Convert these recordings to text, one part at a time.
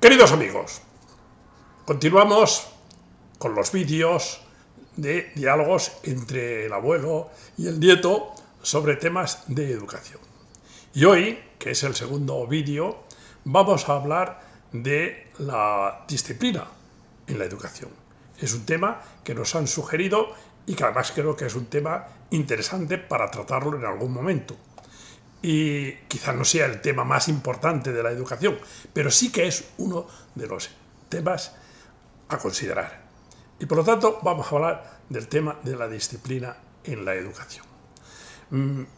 Queridos amigos, continuamos con los vídeos de diálogos entre el abuelo y el nieto sobre temas de educación. Y hoy, que es el segundo vídeo, vamos a hablar de la disciplina en la educación. Es un tema que nos han sugerido y que además creo que es un tema interesante para tratarlo en algún momento. Y quizás no sea el tema más importante de la educación, pero sí que es uno de los temas a considerar. Y por lo tanto vamos a hablar del tema de la disciplina en la educación.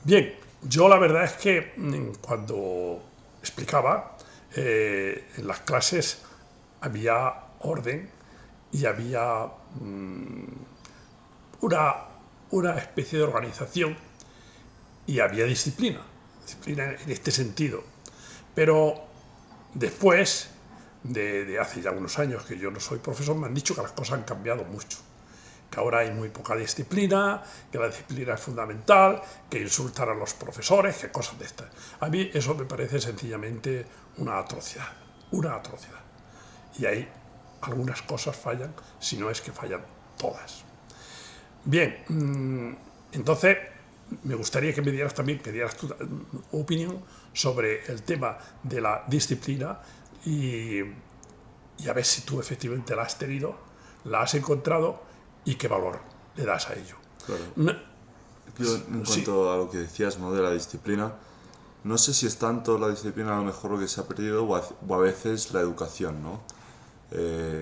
Bien, yo la verdad es que cuando explicaba en las clases había orden y había una especie de organización y había disciplina en este sentido. Pero después de hace ya unos años que yo no soy profesor, me han dicho que las cosas han cambiado mucho, que ahora hay muy poca disciplina, que la disciplina es fundamental, que insultan a los profesores, que cosas de estas. A mí eso me parece sencillamente una atrocidad. Y ahí algunas cosas fallan, si no es que fallan todas. Bien, entonces me gustaría que me dieras también, que dieras tu opinión sobre el tema de la disciplina y a ver si tú efectivamente la has tenido, la has encontrado y qué valor le das a ello. Claro. Yo, en cuanto a lo que decías, ¿no?, de la disciplina, no sé si es tanto la disciplina a lo mejor lo que se ha perdido o a veces la educación, ¿no?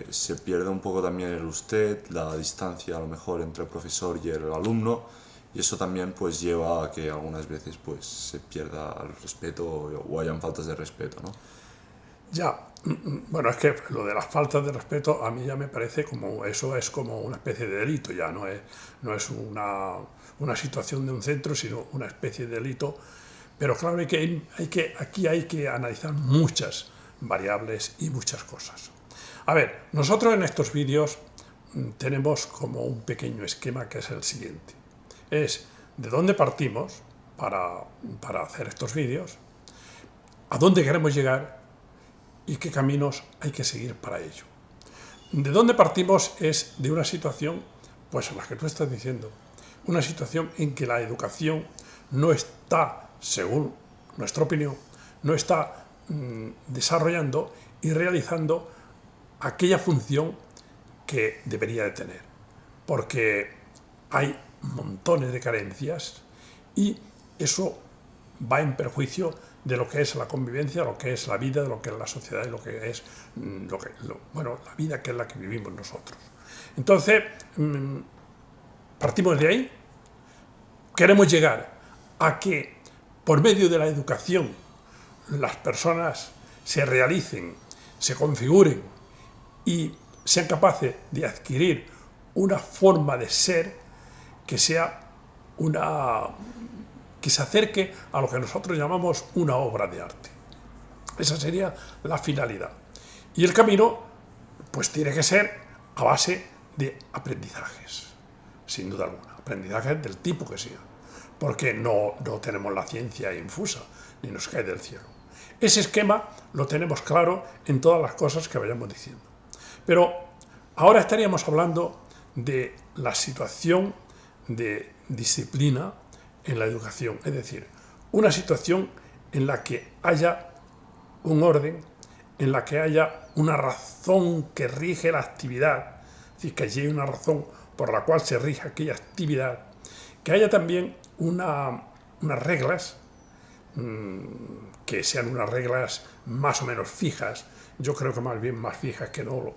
Se pierde un poco también el usted, la distancia a lo mejor entre el profesor y el alumno, y eso también pues lleva a que algunas veces pues se pierda el respeto o hayan faltas de respeto, ¿no? Ya, bueno, es que lo de las faltas de respeto a mí ya me parece como, eso es como una especie de delito ya, no es una situación de un centro, sino una especie de delito. Pero claro, aquí hay que analizar muchas variables y muchas cosas. A ver, nosotros en estos vídeos tenemos como un pequeño esquema que es el siguiente. Es de dónde partimos para hacer estos vídeos, a dónde queremos llegar y qué caminos hay que seguir para ello. De dónde partimos es de una situación, pues en la que tú estás diciendo, una situación en que la educación no está, según nuestra opinión, no está desarrollando y realizando aquella función que debería de tener, porque hay montones de carencias y eso va en perjuicio de lo que es la convivencia, de lo que es la vida, de lo que es la sociedad y lo que es la vida que es la que vivimos nosotros. Entonces, partimos de ahí, queremos llegar a que por medio de la educación las personas se realicen, se configuren y sean capaces de adquirir una forma de ser que sea que se acerque a lo que nosotros llamamos una obra de arte. Esa sería la finalidad. Y el camino, pues tiene que ser a base de aprendizajes, sin duda alguna, aprendizajes del tipo que sea, porque no tenemos la ciencia infusa, ni nos cae del cielo. Ese esquema lo tenemos claro en todas las cosas que vayamos diciendo. Pero ahora estaríamos hablando de la situación de disciplina en la educación, es decir, una situación en la que haya un orden, en la que haya una razón que rige la actividad, es decir, que haya una razón por la cual se rige aquella actividad, que haya también unas reglas, que sean unas reglas más o menos fijas, yo creo que más bien más fijas que no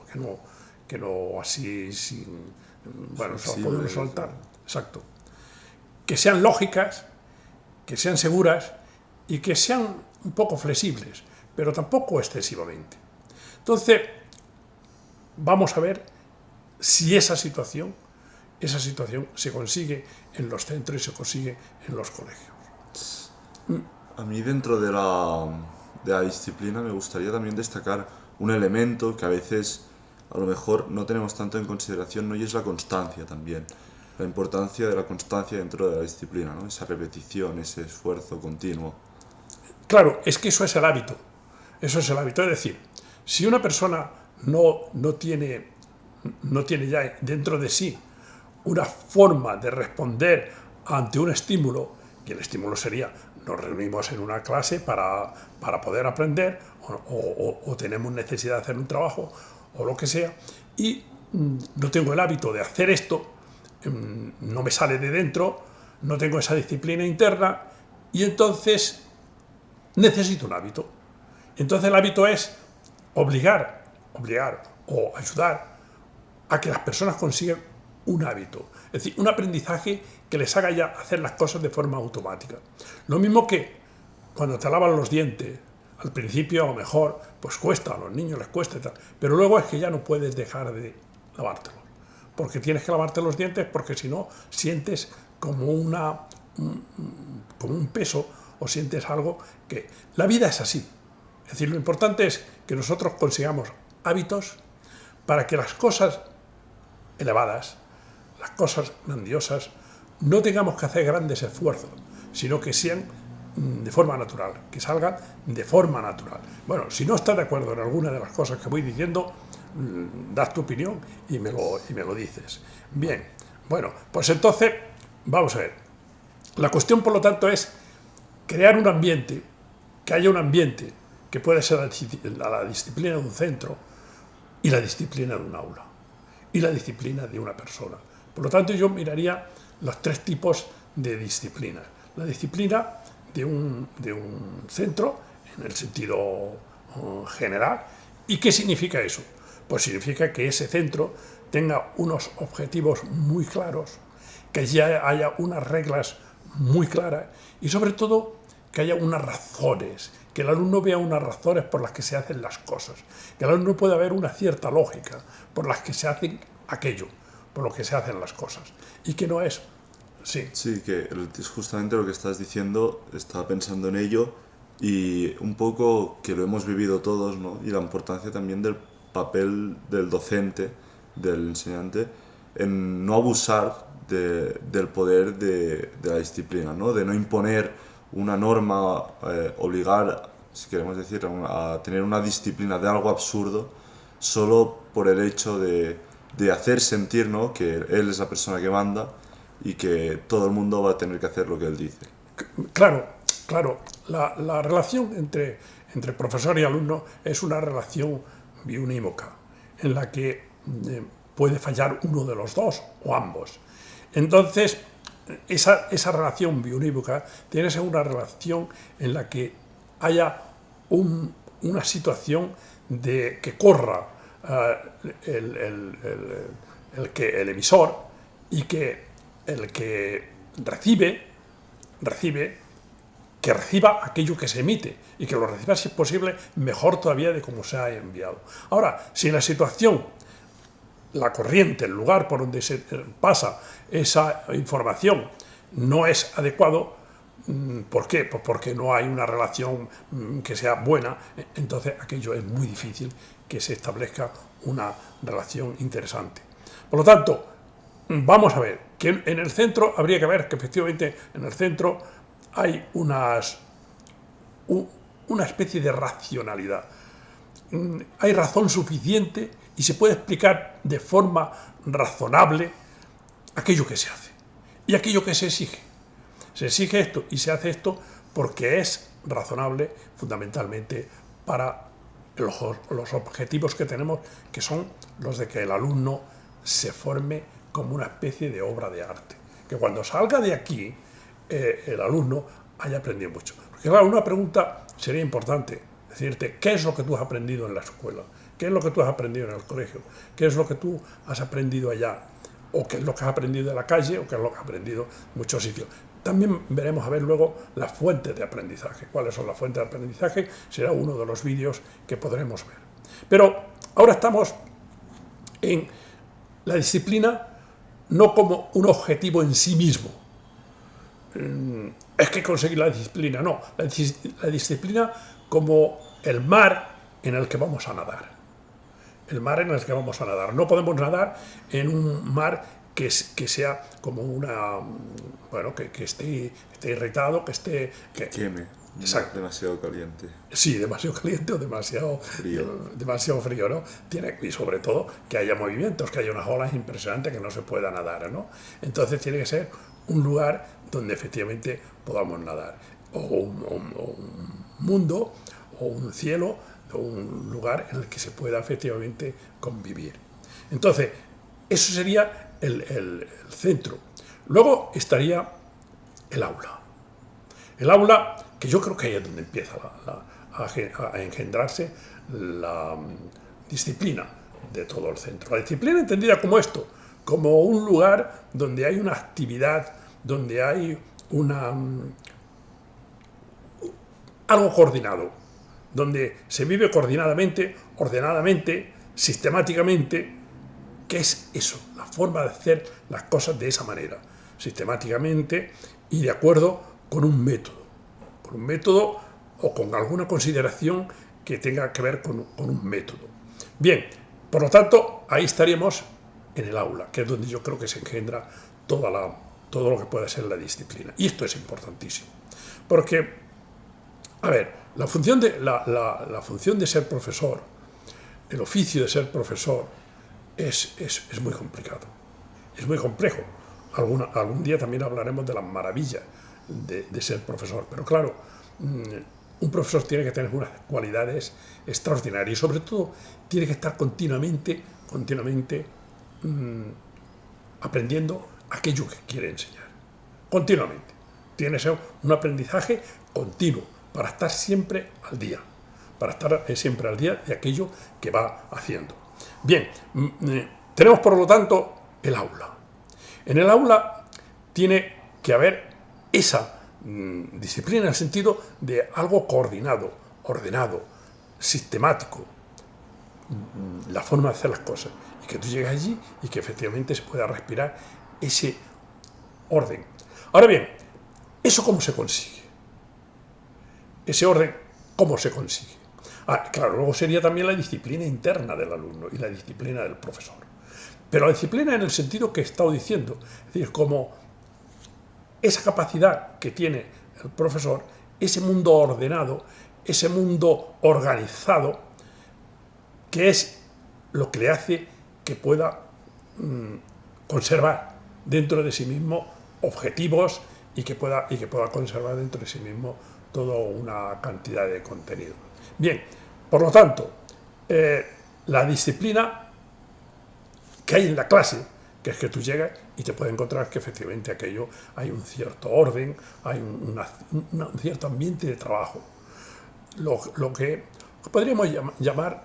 así, se las podemos saltar, exacto. Que sean lógicas, que sean seguras y que sean un poco flexibles, pero tampoco excesivamente. Entonces, vamos a ver si esa situación se consigue en los centros y se consigue en los colegios. A mí dentro de la disciplina me gustaría también destacar un elemento que a veces a lo mejor no tenemos tanto en consideración, ¿no?, y es la constancia también. La importancia de la constancia dentro de la disciplina, ¿no? Esa repetición, ese esfuerzo continuo. Claro, es que eso es el hábito. Eso es el hábito. Es decir, Si una persona no tiene ya dentro de sí una forma de responder ante un estímulo, y el estímulo sería, nos reunimos en una clase para poder aprender, o tenemos necesidad de hacer un trabajo, o lo que sea, y no tengo el hábito de hacer esto, no me sale de dentro, no tengo esa disciplina interna, y entonces necesito un hábito. Entonces el hábito es obligar o ayudar a que las personas consigan un hábito, es decir, un aprendizaje que les haga ya hacer las cosas de forma automática. Lo mismo que cuando te lavas los dientes, al principio a lo mejor pues cuesta, a los niños les cuesta y tal, pero luego es que ya no puedes dejar de lavártelos, porque tienes que lavarte los dientes, porque si no sientes como como un peso, o sientes algo que... La vida es así. Es decir, lo importante es que nosotros consigamos hábitos para que las cosas elevadas, las cosas grandiosas, no tengamos que hacer grandes esfuerzos, sino que sean de forma natural, que salgan de forma natural. Bueno, si no estás de acuerdo en alguna de las cosas que voy diciendo, das tu opinión y me lo dices. Bien, bueno, pues entonces, vamos a ver. La cuestión, por lo tanto, es crear un ambiente, que haya un ambiente que puede ser la disciplina de un centro y la disciplina de un aula y la disciplina de una persona. Por lo tanto, yo miraría los tres tipos de disciplina. La disciplina de un centro, en el sentido general. ¿Y qué significa eso? Pues significa que ese centro tenga unos objetivos muy claros, que ya haya unas reglas muy claras y sobre todo que haya unas razones, que el alumno vea unas razones por las que se hacen las cosas, que el alumno pueda ver una cierta lógica por las que se hacen aquello, por lo que se hacen las cosas, y que no es... Sí. Sí, que es justamente lo que estás diciendo, estaba pensando en ello y un poco que lo hemos vivido todos, ¿no? Y la importancia también del papel del docente, del enseñante, en no abusar del poder de la disciplina, ¿no? De no imponer una norma, obligar, si queremos decir, a tener una disciplina de algo absurdo solo por el hecho de hacer sentir, ¿no? Que él es la persona que manda y que todo el mundo va a tener que hacer lo que él dice. Claro, claro. La relación entre profesor y alumno es una relación biunívoca, en la que puede fallar uno de los dos o ambos. Entonces, esa relación biunívoca tiene que ser una relación en la que haya una situación de que corra el emisor, y que el que que reciba aquello que se emite, y que lo reciba, si es posible, mejor todavía de como se ha enviado. Ahora, si la situación, la corriente, el lugar por donde se pasa esa información no es adecuado, ¿por qué? Pues porque no hay una relación que sea buena, entonces aquello es muy difícil que se establezca una relación interesante. Por lo tanto, vamos a ver, que en el centro habría que ver que efectivamente en el centro hay una especie de racionalidad. Hay razón suficiente y se puede explicar de forma razonable aquello que se hace y aquello que se exige. Se exige esto y se hace esto porque es razonable fundamentalmente para los objetivos que tenemos, que son los de que el alumno se forme como una especie de obra de arte. Que cuando salga de aquí, el alumno haya aprendido mucho. Porque claro, una pregunta sería importante, decirte, ¿qué es lo que tú has aprendido en la escuela? ¿Qué es lo que tú has aprendido en el colegio? ¿Qué es lo que tú has aprendido allá? ¿O qué es lo que has aprendido en la calle? ¿O qué es lo que has aprendido en muchos sitios? También veremos a ver luego las fuentes de aprendizaje. ¿Cuáles son las fuentes de aprendizaje? Será uno de los vídeos que podremos ver. Pero ahora estamos en la disciplina no como un objetivo en sí mismo. Es que conseguir la disciplina, no. La disciplina como el mar en el que vamos a nadar. El mar en el que vamos a nadar. No podemos nadar en un mar que sea como una... Bueno, que esté irritado, que esté... Que queme. Exacto. Demasiado caliente. Sí, demasiado caliente o demasiado frío, ¿no? Y sobre todo que haya movimientos, que haya unas olas impresionantes que no se pueda nadar, ¿no? Entonces tiene que ser un lugar donde efectivamente podamos nadar. O un mundo, o un cielo, o un lugar en el que se pueda efectivamente convivir. Entonces, eso sería el centro. Luego estaría el aula. El aula, que yo creo que ahí es donde empieza a engendrarse la disciplina de todo el centro. La disciplina entendida como esto, como un lugar donde hay una actividad, donde hay algo coordinado, donde se vive coordinadamente, ordenadamente, sistemáticamente, que es eso, la forma de hacer las cosas de esa manera, sistemáticamente y de acuerdo con un método o con alguna consideración que tenga que ver con un método. Bien, por lo tanto, ahí estaríamos en el aula, que es donde yo creo que se engendra todo lo que puede ser la disciplina. Y esto es importantísimo, porque, a ver, la función de ser profesor, el oficio de ser profesor, es muy complicado, es muy complejo. Algún día también hablaremos de las maravillas de ser profesor, pero claro, un profesor tiene que tener unas cualidades extraordinarias y sobre todo tiene que estar continuamente aprendiendo aquello que quiere enseñar, continuamente. Tiene que ser un aprendizaje continuo para estar siempre al día, de aquello que va haciendo. Bien, tenemos por lo tanto el aula. En el aula tiene que haber esa disciplina en el sentido de algo coordinado, ordenado, sistemático, la forma de hacer las cosas, y que tú llegues allí y que efectivamente se pueda respirar ese orden. Ahora bien, ¿eso cómo se consigue? Ese orden, ¿cómo se consigue? Claro, luego sería también la disciplina interna del alumno y la disciplina del profesor. Pero la disciplina en el sentido que he estado diciendo, es decir, como esa capacidad que tiene el profesor, ese mundo ordenado, ese mundo organizado, que es lo que le hace que pueda conservar dentro de sí mismo objetivos y que pueda conservar dentro de sí mismo toda una cantidad de contenido. Bien, por lo tanto, la disciplina que hay en la clase, que es que tú llegas y te puedes encontrar que efectivamente aquello hay un cierto orden, hay un cierto ambiente de trabajo. Lo que podríamos llamar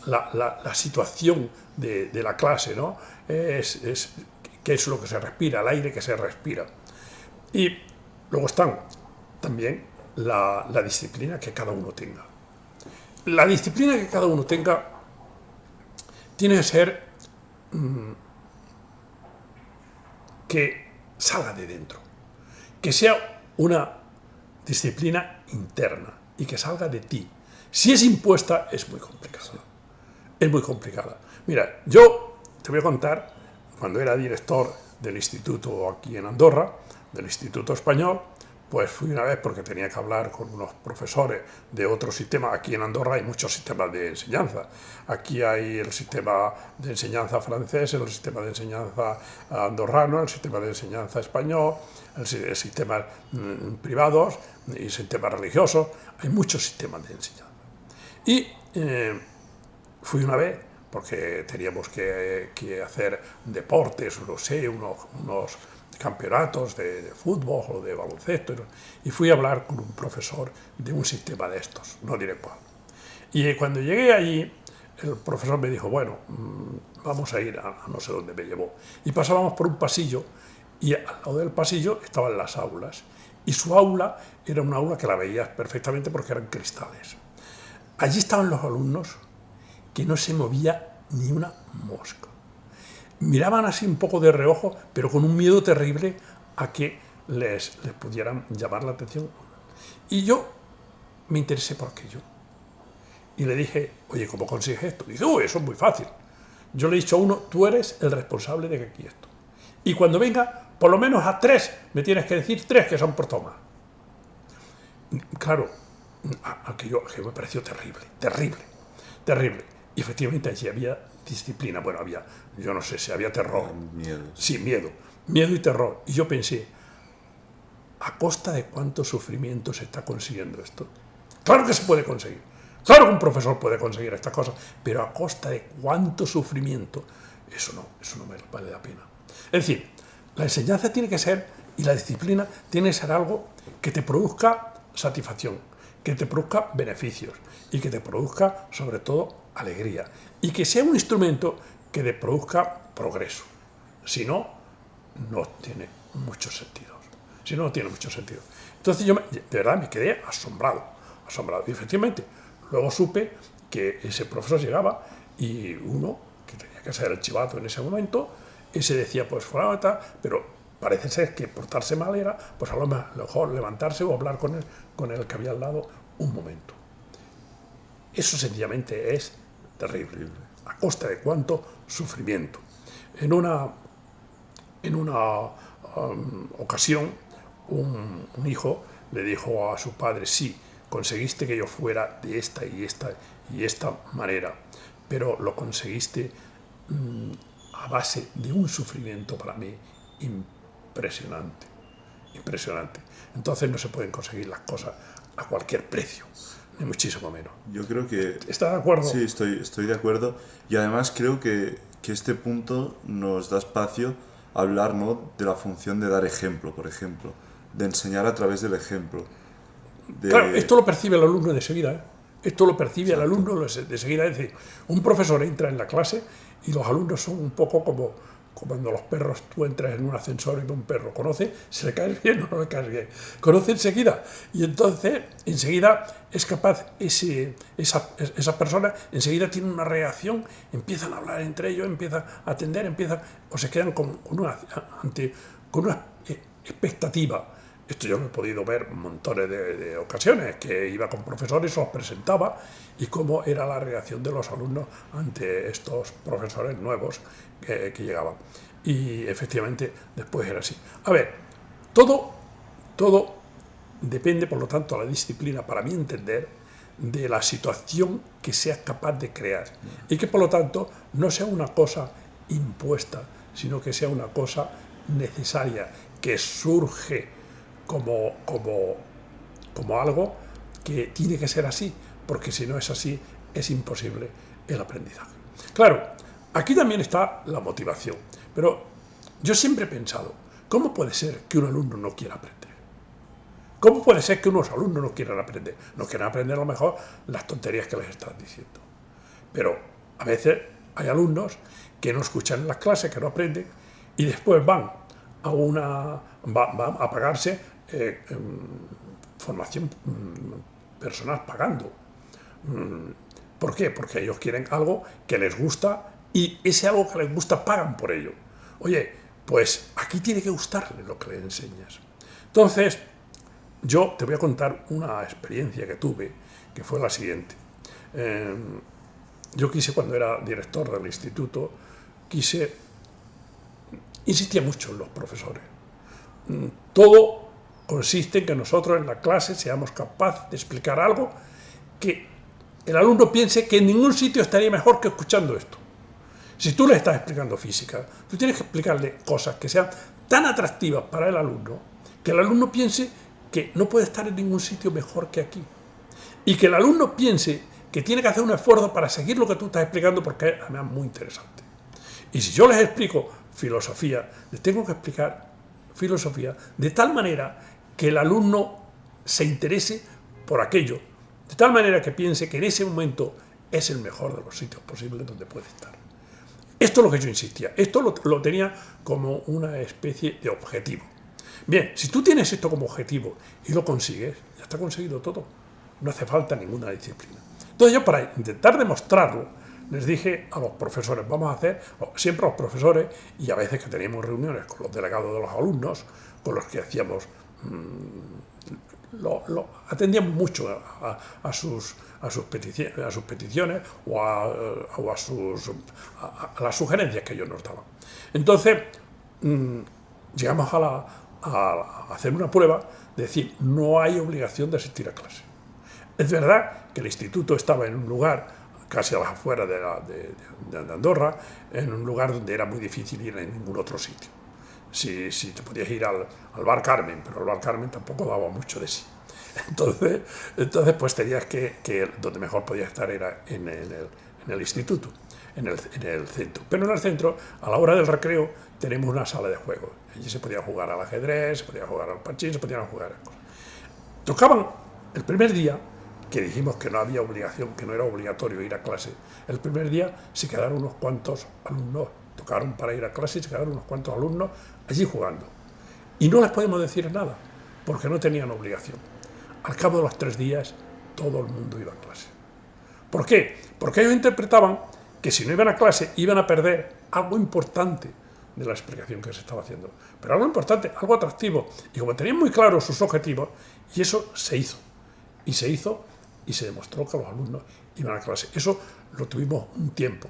la situación de la clase, ¿no? Que es lo que se respira, el aire que se respira. Y luego están también la disciplina que cada uno tenga. La disciplina que cada uno tenga tiene que ser que salga de dentro, que sea una disciplina interna y que salga de ti. Si es impuesta, es muy complicada. Es muy complicada. Mira, yo te voy a contar, cuando era director del instituto aquí en Andorra, del Instituto Español, pues fui una vez porque tenía que hablar con unos profesores de otro sistema. Aquí en Andorra hay muchos sistemas de enseñanza. Aquí hay el sistema de enseñanza francés, el sistema de enseñanza andorrano, el sistema de enseñanza español, el sistema privados y sistemas religiosos. Hay muchos sistemas de enseñanza. Y fui una vez porque teníamos que hacer deportes, no sé, unos campeonatos de fútbol o de baloncesto, y fui a hablar con un profesor de un sistema de estos, no diré cuál. Y cuando llegué allí, el profesor me dijo, bueno, vamos a ir a no sé dónde me llevó. Y pasábamos por un pasillo, y al lado del pasillo estaban las aulas. Y su aula era una aula que la veías perfectamente porque eran cristales. Allí estaban los alumnos que no se movía ni una mosca. Miraban así un poco de reojo, pero con un miedo terrible a que les pudieran llamar la atención. Y yo me interesé por aquello. Y le dije, oye, ¿cómo consigues esto? Y dice, eso es muy fácil. Yo le he dicho a uno, tú eres el responsable de que aquí esto. Y cuando venga, por lo menos a 3, me tienes que decir 3 que son por toma. claro, aquello que me pareció terrible, terrible, terrible. Y efectivamente allí había disciplina, bueno, había, yo no sé si había terror. Miedo. Sí, miedo, miedo y terror. Y yo pensé, ¿a costa de cuánto sufrimiento se está consiguiendo esto? Claro que se puede conseguir. Claro que un profesor puede conseguir estas cosas, pero a costa de cuánto sufrimiento, eso no me vale la pena. Es decir, la enseñanza tiene que ser, y la disciplina tiene que ser algo que te produzca satisfacción, que te produzca beneficios y que te produzca, sobre todo, alegría. Y que sea un instrumento que te produzca progreso. Si no, no tiene muchos sentidos. Si no, no tiene mucho sentido. Entonces yo, de verdad, me quedé asombrado, asombrado. Y efectivamente, luego supe que ese profesor llegaba y uno, que tenía que ser el chivato en ese momento, ese decía, pues fulano tal, pero parece ser que portarse mal era, pues a lo mejor levantarse o hablar con el que había al lado un momento. Eso sencillamente es terrible. ¿A costa de cuánto sufrimiento? En una ocasión, un hijo le dijo a su padre, sí, conseguiste que yo fuera de esta y esta manera, pero lo conseguiste a base de un sufrimiento para mí impresionante, impresionante. Entonces no se pueden conseguir las cosas a cualquier precio, ni muchísimo menos. Yo creo que... ¿Estás de acuerdo? Sí, estoy de acuerdo. Y además creo que este punto nos da espacio a hablar, ¿no?, de la función de dar ejemplo, por ejemplo, de enseñar a través del ejemplo. Claro, esto lo percibe el alumno de seguida, ¿eh? Esto lo percibe Exacto. el alumno de seguida. Es decir, un profesor entra en la clase y los alumnos son un poco como cuando los perros, tú entras en un ascensor y un perro conoce si le caes bien o no le caes bien. Conoce enseguida. Y entonces, enseguida es capaz, esa persona enseguida tiene una reacción, empiezan a hablar entre ellos, empiezan a atender, o se quedan con una expectativa. Esto yo lo he podido ver montones de ocasiones, que iba con profesores, los presentaba y cómo era la reacción de los alumnos ante estos profesores nuevos que llegaban. Y efectivamente después era así. A ver, todo depende, por lo tanto, la disciplina, para mi entender, de la situación que seas capaz de crear y que, por lo tanto, no sea una cosa impuesta, sino que sea una cosa necesaria, que surge como algo que tiene que ser así, porque si no es así, es imposible el aprendizaje. Claro, aquí también está la motivación, pero yo siempre he pensado, ¿cómo puede ser que un alumno no quiera aprender? ¿Cómo puede ser que unos alumnos no quieran aprender? No quieran aprender a lo mejor las tonterías que les estás diciendo. Pero a veces hay alumnos que no escuchan las clases, que no aprenden, y después van a pagarse formación personal pagando. ¿Por qué? Porque ellos quieren algo que les gusta y ese algo que les gusta pagan por ello. Oye, pues aquí tiene que gustarle lo que le enseñas. Entonces, yo te voy a contar una experiencia que tuve, que fue la siguiente. Yo cuando era director del instituto, insistía mucho en los profesores. Todo consiste en que nosotros en la clase seamos capaces de explicar algo que el alumno piense que en ningún sitio estaría mejor que escuchando esto. Si tú le estás explicando física, tú tienes que explicarle cosas que sean tan atractivas para el alumno que el alumno piense que no puede estar en ningún sitio mejor que aquí. Y que el alumno piense que tiene que hacer un esfuerzo para seguir lo que tú estás explicando porque es además muy interesante. Y si yo les explico filosofía, les tengo que explicar filosofía de tal manera que el alumno se interese por aquello, de tal manera que piense que en ese momento es el mejor de los sitios posibles donde puede estar. Esto es lo que yo insistía, esto lo tenía como una especie de objetivo. Bien, si tú tienes esto como objetivo y lo consigues, ya está conseguido todo, no hace falta ninguna disciplina. Entonces yo, para intentar demostrarlo, les dije a los profesores, vamos a hacer, siempre a los profesores, y a veces que teníamos reuniones con los delegados de los alumnos, con los que hacíamos, atendíamos mucho a sus peticiones o a las sugerencias que ellos nos daban. Entonces, llegamos a a hacer una prueba de decir, no hay obligación de asistir a clase. Es verdad que el instituto estaba en un lugar, casi a las afueras de Andorra, en un lugar donde era muy difícil ir a ningún otro sitio. Si te podías ir al Bar Carmen, pero el Bar Carmen tampoco daba mucho de sí. Entonces pues tenías que donde mejor podías estar era en el instituto, en el centro. Pero en el centro, a la hora del recreo, tenemos una sala de juego. Allí se podía jugar al ajedrez, se podía jugar al parchís, se podían jugar a cosas. Tocaban el primer día, que dijimos que no había obligación, que no era obligatorio ir a clase. El primer día se quedaron unos cuantos alumnos, tocaron para ir a clase y se quedaron unos cuantos alumnos allí jugando. Y no les podemos decir nada, porque no tenían obligación. Al cabo de los 3 días, todo el mundo iba a clase. ¿Por qué? Porque ellos interpretaban que si no iban a clase, iban a perder algo importante de la explicación que se estaba haciendo. Pero algo importante, algo atractivo. Y como tenían muy claros sus objetivos, y eso se hizo. Y se hizo y se demostró que los alumnos iban a clase. Eso lo tuvimos un tiempo.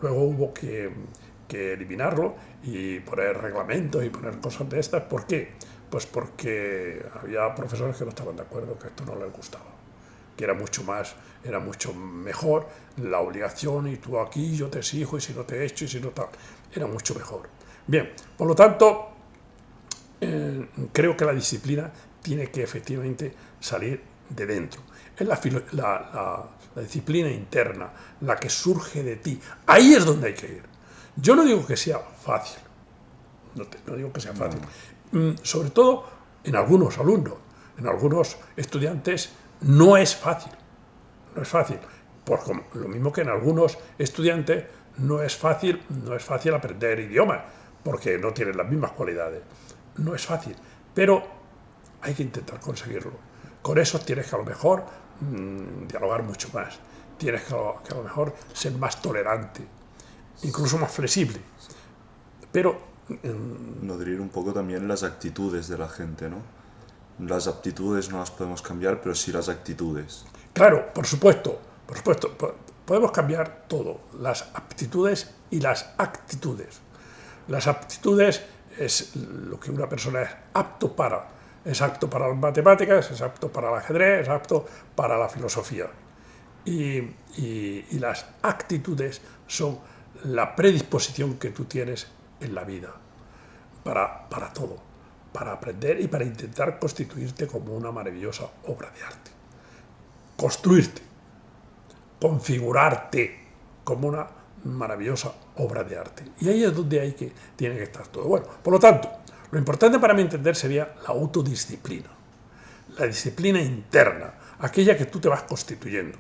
Luego hubo que eliminarlo y poner reglamentos y poner cosas de estas. ¿Por qué? Pues porque había profesores que no estaban de acuerdo, que esto no les gustaba, que era mucho mejor la obligación y tú aquí, yo te exijo y si no te echo y si no tal, era mucho mejor. Bien, por lo tanto, creo que la disciplina tiene que efectivamente salir de dentro. Es la disciplina interna, la que surge de ti. Ahí es donde hay que ir. Yo no digo que sea fácil, no digo que sea fácil. Sobre todo en algunos alumnos, en algunos estudiantes no es fácil. No es fácil. Lo mismo que en algunos estudiantes no es fácil aprender idiomas, porque no tienen las mismas cualidades. No es fácil, pero hay que intentar conseguirlo. Con eso tienes que a lo mejor dialogar mucho más. Tienes que a lo mejor ser más tolerante, incluso más flexible. Pero nutrir un poco también las actitudes de la gente, ¿no? Las aptitudes no las podemos cambiar, pero sí las actitudes. Claro, por supuesto, podemos cambiar todo, las aptitudes y las actitudes. Las aptitudes es lo que una persona es apto para. Es apto para las matemáticas, es apto para el ajedrez, es apto para la filosofía. Y las actitudes son la predisposición que tú tienes en la vida para todo, para aprender y para intentar constituirte como una maravillosa obra de arte. Construirte, configurarte como una maravillosa obra de arte. Y ahí es donde tiene que estar todo. Bueno, por lo tanto, lo importante para mi entender sería la autodisciplina, la disciplina interna, aquella que tú te vas constituyendo.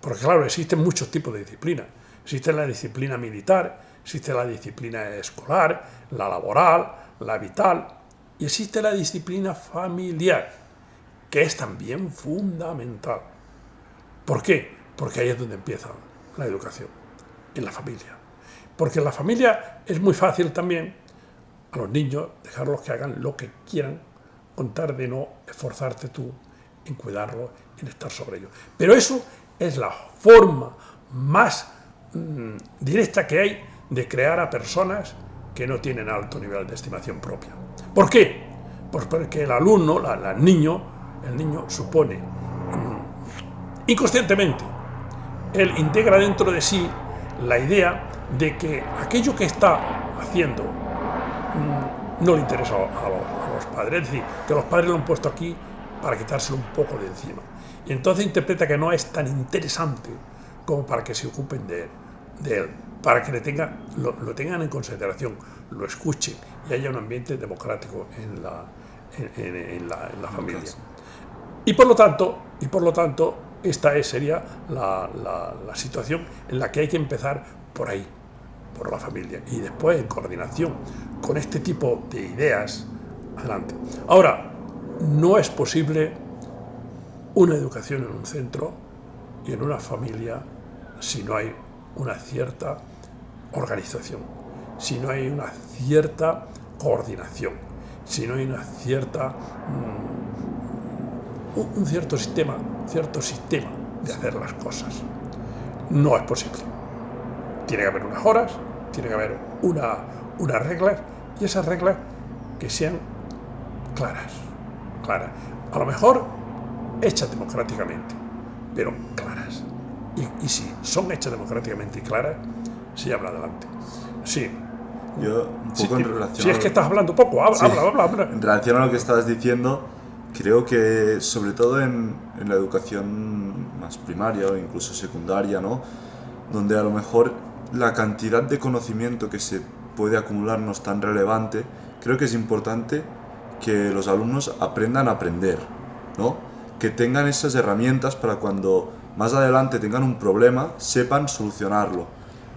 Porque claro, existen muchos tipos de disciplina. Existe la disciplina militar, existe la disciplina escolar, la laboral, la vital, y existe la disciplina familiar, que es también fundamental. ¿Por qué? Porque ahí es donde empieza la educación, en la familia. Porque en la familia es muy fácil también a los niños dejarlos que hagan lo que quieran, con tal de no esforzarte tú en cuidarlos, en estar sobre ellos. Pero eso es la forma más directa que hay de crear a personas que no tienen alto nivel de estimación propia. ¿Por qué? Pues porque el alumno, el niño supone inconscientemente, él integra dentro de sí la idea de que aquello que está haciendo no le interesa a los padres, es decir, que los padres lo han puesto aquí para quitárselo un poco de encima. Y entonces interpreta que no es tan interesante como para que se ocupen de él, para que lo tengan en consideración, lo escuchen y haya un ambiente democrático en la familia. Y por lo tanto, esta sería la situación en la que hay que empezar por ahí, por la familia, y después en coordinación con este tipo de ideas, adelante. Ahora, no es posible una educación en un centro y en una familia si no hay una cierta organización, si no hay una cierta coordinación, si no hay una cierta un cierto sistema de hacer las cosas. No es posible. Tiene que haber unas horas, tiene que haber unas reglas, y esas reglas que sean claras. A lo mejor hechas democráticamente, pero claras. Y si son hechas democráticamente y claras, se habla adelante. Sí. Yo, un poco en relación Si es que estás hablando poco, habla. En relación a lo que estabas diciendo, creo que sobre todo en la educación más primaria o incluso secundaria, ¿no? Donde a lo mejor la cantidad de conocimiento que se puede acumular no es tan relevante, creo que es importante que los alumnos aprendan a aprender, ¿no? Que tengan esas herramientas para cuando más adelante tengan un problema, sepan solucionarlo.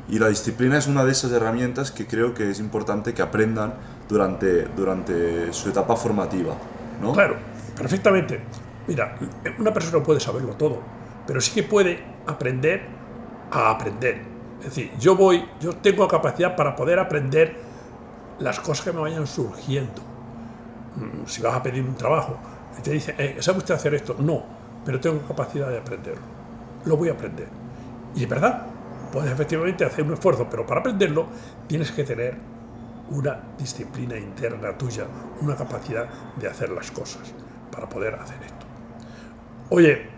Y la disciplina es una de esas herramientas que creo que es importante que aprendan durante su etapa formativa, ¿no? Claro, perfectamente. Mira, una persona puede saberlo todo, pero sí que puede aprender a aprender. Es decir, yo tengo capacidad para poder aprender las cosas que me vayan surgiendo. Si vas a pedir un trabajo y te dice, ¿sabe usted hacer esto? No, pero tengo capacidad de aprenderlo. Lo voy a aprender. Y es verdad, puedes efectivamente hacer un esfuerzo, pero para aprenderlo tienes que tener una disciplina interna tuya, una capacidad de hacer las cosas para poder hacer esto. Oye,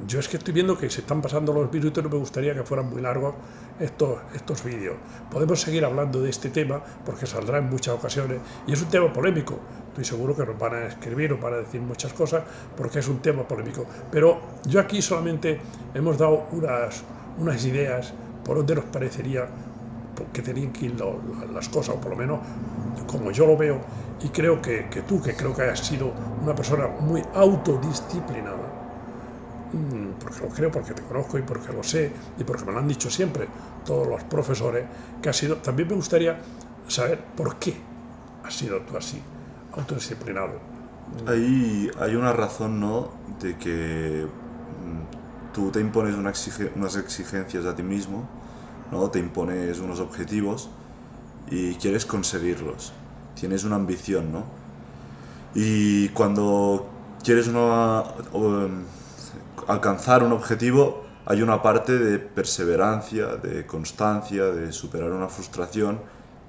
yo es que estoy viendo que se están pasando los minutos y no me gustaría que fueran muy largos estos vídeos. Podemos seguir hablando de este tema porque saldrá en muchas ocasiones y es un tema polémico. Estoy seguro que nos van a escribir, nos van a decir muchas cosas porque es un tema polémico. Pero yo aquí solamente hemos dado unas ideas por donde nos parecería que tenían que ir las cosas, o por lo menos como yo lo veo, y creo que tú, que creo que has sido una persona muy autodisciplinada, porque lo creo, porque te conozco y porque lo sé, y porque me lo han dicho siempre todos los profesores, que has sido, también me gustaría saber por qué has sido tú así, autodisciplinado. Hay una razón, ¿no? De que tú te impones unas exigencias a ti mismo, ¿no? Te impones unos objetivos y quieres conseguirlos. Tienes una ambición, ¿no? Y cuando quieres alcanzar un objetivo, hay una parte de perseverancia, de constancia, de superar una frustración,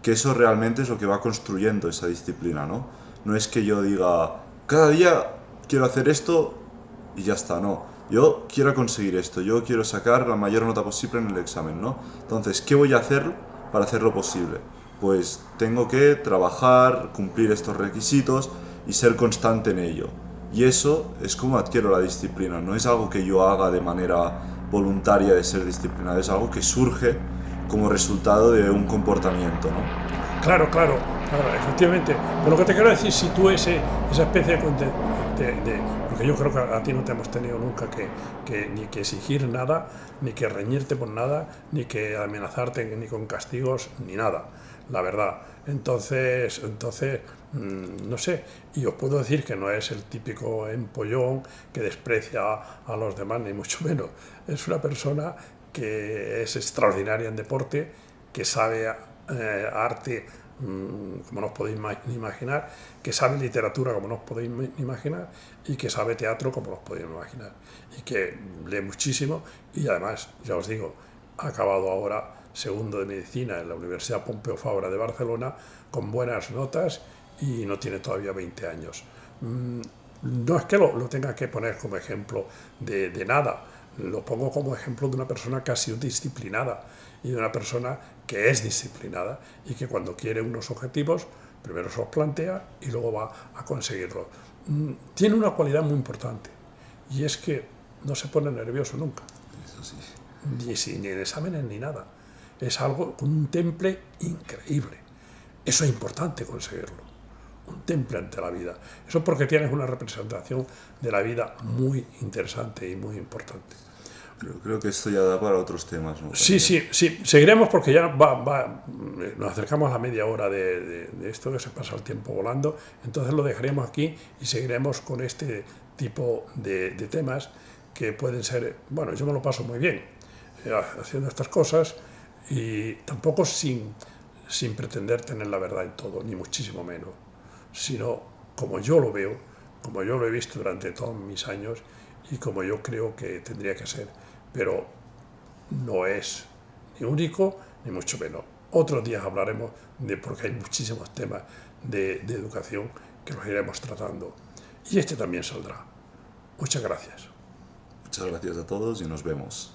que eso realmente es lo que va construyendo esa disciplina, ¿no? No es que yo diga, cada día quiero hacer esto y ya está, no. Yo quiero conseguir esto, yo quiero sacar la mayor nota posible en el examen, ¿no? Entonces, ¿qué voy a hacer para hacerlo posible? Pues tengo que trabajar, cumplir estos requisitos y ser constante en ello. Y eso es como adquiero la disciplina, no es algo que yo haga de manera voluntaria de ser disciplinado, es algo que surge como resultado de un comportamiento, ¿no? Claro, efectivamente. Pero lo que te quiero decir, si tú esa especie porque yo creo que a ti no te hemos tenido nunca ni que exigir nada, ni que reñirte por nada, ni que amenazarte ni con castigos, ni nada, la verdad. Entonces, no sé, y os puedo decir que no es el típico empollón que desprecia a los demás, ni mucho menos. Es una persona que es extraordinaria en deporte, que sabe arte, como no os podéis imaginar, que sabe literatura, como no os podéis imaginar, y que sabe teatro, como no os podéis imaginar, y que lee muchísimo, y además, ya os digo, ha acabado ahora segundo de medicina en la Universidad Pompeu Fabra de Barcelona con buenas notas y no tiene todavía 20 años. No es que lo tenga que poner como ejemplo de nada, lo pongo como ejemplo de una persona que ha sido disciplinada y de una persona que es disciplinada y que cuando quiere unos objetivos, primero se los plantea y luego va a conseguirlos. Tiene una cualidad muy importante y es que no se pone nervioso nunca. Eso sí. Ni en exámenes ni nada. Es algo con un temple increíble. Eso es importante conseguirlo. Un temple ante la vida. Eso es porque tienes una representación de la vida muy interesante y muy importante. Creo que esto ya da para otros temas, ¿no? Sí, seguiremos porque ya nos acercamos a la media hora de esto, que se pasa el tiempo volando, entonces lo dejaremos aquí y seguiremos con este tipo de temas que pueden ser, bueno, yo me lo paso muy bien haciendo estas cosas y tampoco sin pretender tener la verdad en todo, ni muchísimo menos, sino como yo lo veo, como yo lo he visto durante todos mis años y como yo creo que tendría que ser. Pero no es ni único, ni mucho menos. Otros días hablaremos porque hay muchísimos temas de educación que los iremos tratando. Y este también saldrá. Muchas gracias. Muchas gracias a todos y nos vemos.